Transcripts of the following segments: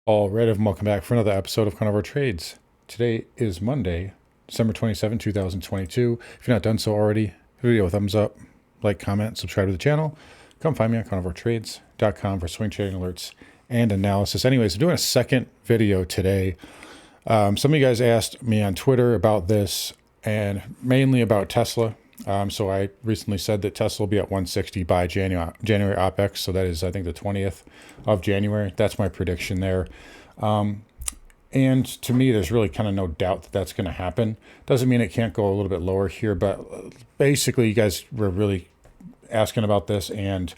All right, everyone, welcome back for another episode of Carnivore Trades. Today is Monday, December 27, 2022. If you're not done so already, give the video a thumbs up, like, comment, subscribe to the channel. Come find me on carnivoretrades.com for swing trading alerts and analysis. Anyways, I'm doing a second video today. Some of you guys asked me on Twitter about this and mainly about Tesla. So I recently said that Tesla will be at 160 by January OPEX. So that is, I think, the 20th of January. That's my prediction there. And to me, there's really kind of no doubt that that's going to happen. Doesn't mean it can't go a little bit lower here, but basically you guys were really asking about this. And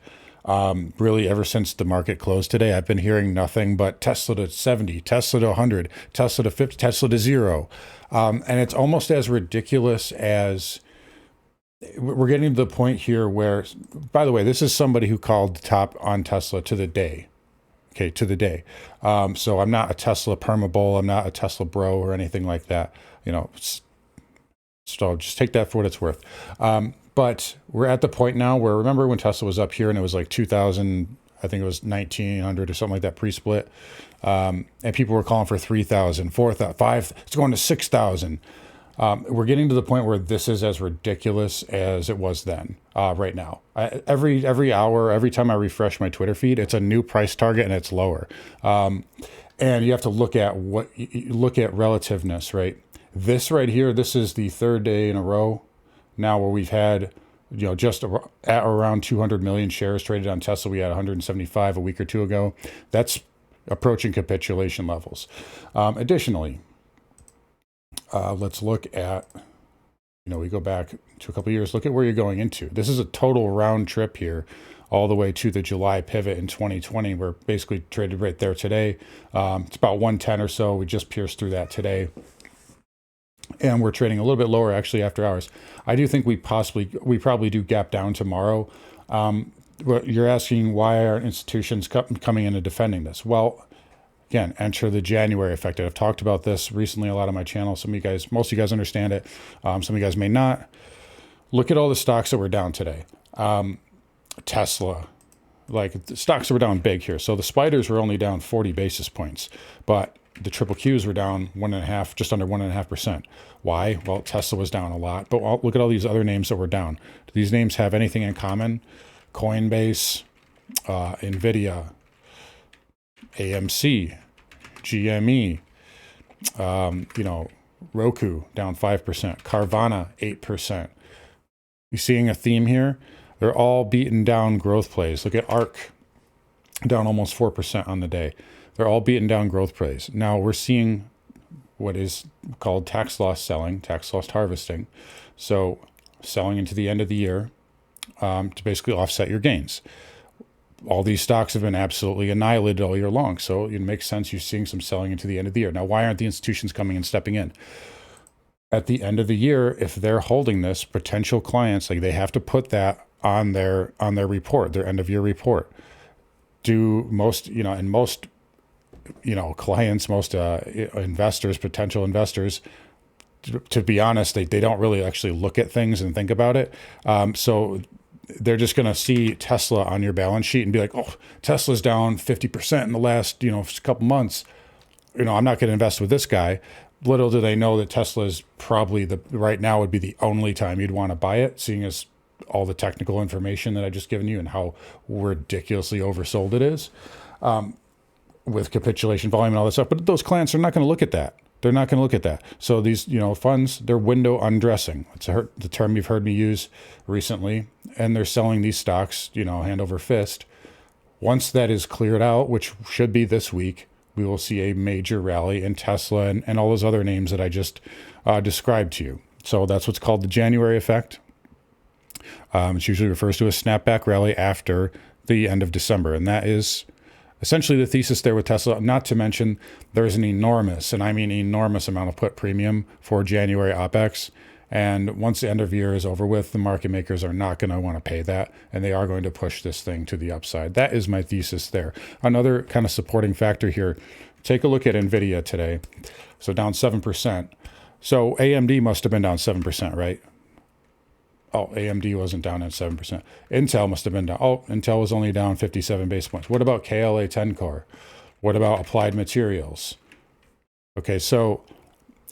really ever since the market closed today, I've been hearing nothing but Tesla to 70, Tesla to 100, Tesla to 50, Tesla to 0. And it's almost as ridiculous as... We're getting to the point here where, by the way, this is somebody who called the top on Tesla to the day. Okay, to the day. So I'm not a Tesla permabull. I'm not a Tesla bro or anything like that. You know, so just take that for what it's worth. But we're at the point now where, remember when Tesla was up here and it was like 2,000, I think it was 1,900 or something like that pre-split. And people were calling for 3,000, 4,000, 5,000, it's going to 6,000. We're getting to the point where this is as ridiculous as it was then, right now. Every hour, every time I refresh my Twitter feed, it's a new price target and it's lower. And you have to look at relativeness, right? This right here, this is the third day in a row now where we've had, you know, just at around 200 million shares traded on Tesla. We had 175 a week or two ago. That's approaching capitulation levels. Additionally, let's look at, we go back to a couple of years, look at where you're going into. This is a total round trip here, all the way to the July pivot in 2020. We're basically traded right there today. It's about 110 or so. We just pierced through that today. And we're trading a little bit lower actually after hours. I do think we probably do gap down tomorrow. You're asking why aren't institutions coming in and defending this? Well, again, enter the January effect. I've talked about this recently a lot on my channel. Most of you guys understand it. Some of you guys may not. Look at all the stocks that were down today. Tesla, like the stocks that were down big here. So the spiders were only down 40 basis points, but the triple Qs were down 1.5, just under 1.5%. Why? Well, Tesla was down a lot, but look at all these other names that were down. Do these names have anything in common? Coinbase, Nvidia, AMC, GME, Roku down 5%, Carvana 8%. You seeing a theme here? They're all beaten down growth plays. Look at ARK, down almost 4% on the day. They're all beaten down growth plays. Now we're seeing what is called tax loss selling, tax loss harvesting. So selling into the end of the year to basically offset your gains. All these stocks have been absolutely annihilated all year long. So it makes sense you're seeing some selling into the end of the year. Now, why aren't the institutions coming and stepping in? At the end of the year, if they're holding this, potential clients, like they have to put that on their report, their end of year report. Do most, clients, most investors, potential investors, to be honest, they don't really actually look at things and think about it. So they're just going to see Tesla on your balance sheet and be like, oh, Tesla's down 50% in the last, couple months. I'm not going to invest with this guy. Little do they know that Tesla is probably right now would be the only time you'd want to buy it, seeing as all the technical information that I just given you and how ridiculously oversold it is, with capitulation volume and all that stuff. But those clients are not going to look at that. They're not going to look at that. So these, funds, they're window undressing. It's the term you've heard me use recently. And they're selling these stocks, hand over fist. Once that is cleared out, which should be this week, we will see a major rally in Tesla and all those other names that I just described to you. So that's what's called the January effect. It usually refers to a snapback rally after the end of December. And that is essentially the thesis there with Tesla, not to mention there's an enormous, and I mean enormous amount of put premium for January OPEX. And once the end of year is over with, the market makers are not going to want to pay that, and they are going to push this thing to the upside. That is my thesis there. Another kind of supporting factor here, take a look at NVIDIA today. So down 7%. So AMD must have been down 7%, right? Oh, AMD wasn't down at 7%. Intel must have been down. Oh, Intel was only down 57 basis points. What about KLA 10 core? What about Applied Materials? Okay, so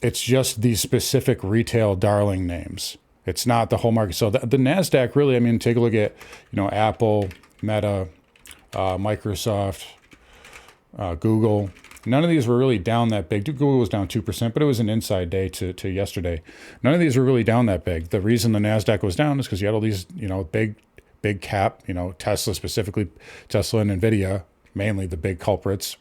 it's just these specific retail darling names. It's not the whole market. So the NASDAQ really, I mean, take a look at, Apple, Meta, Microsoft, Google. None of these were really down that big. Google was down 2%, but it was an inside day to yesterday. None of these were really down that big. The reason the NASDAQ was down is because you had all these, big cap, Tesla specifically, Tesla and NVIDIA, mainly the big culprits.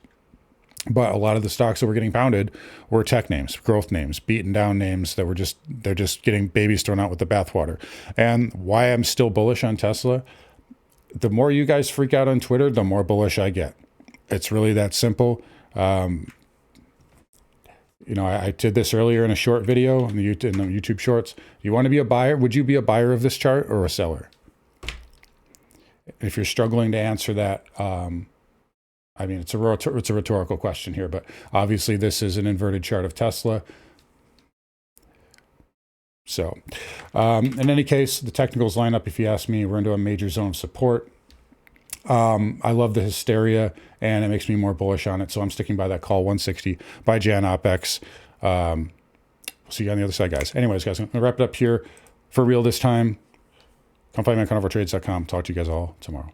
But a lot of the stocks that were getting pounded were tech names, growth names, beaten down names that they're just getting babies thrown out with the bathwater. And why I'm still bullish on Tesla, the more you guys freak out on Twitter, the more bullish I get. It's really that simple. I did this earlier in a short video in the YouTube shorts. You want to be a buyer? Would you be a buyer of this chart or a seller? If you're struggling to answer that, it's a rhetorical question here, but obviously this is an inverted chart of Tesla. So, in any case, the technicals line up. If you ask me, we're into a major zone of support. I love the hysteria, and it makes me more bullish on it. So I'm sticking by that call 160 by Jan OpEx. We'll see you on the other side, guys. Anyways, guys, I'm going to wrap it up here for real this time. Come find me on carnivoretrades.com. Talk to you guys all tomorrow.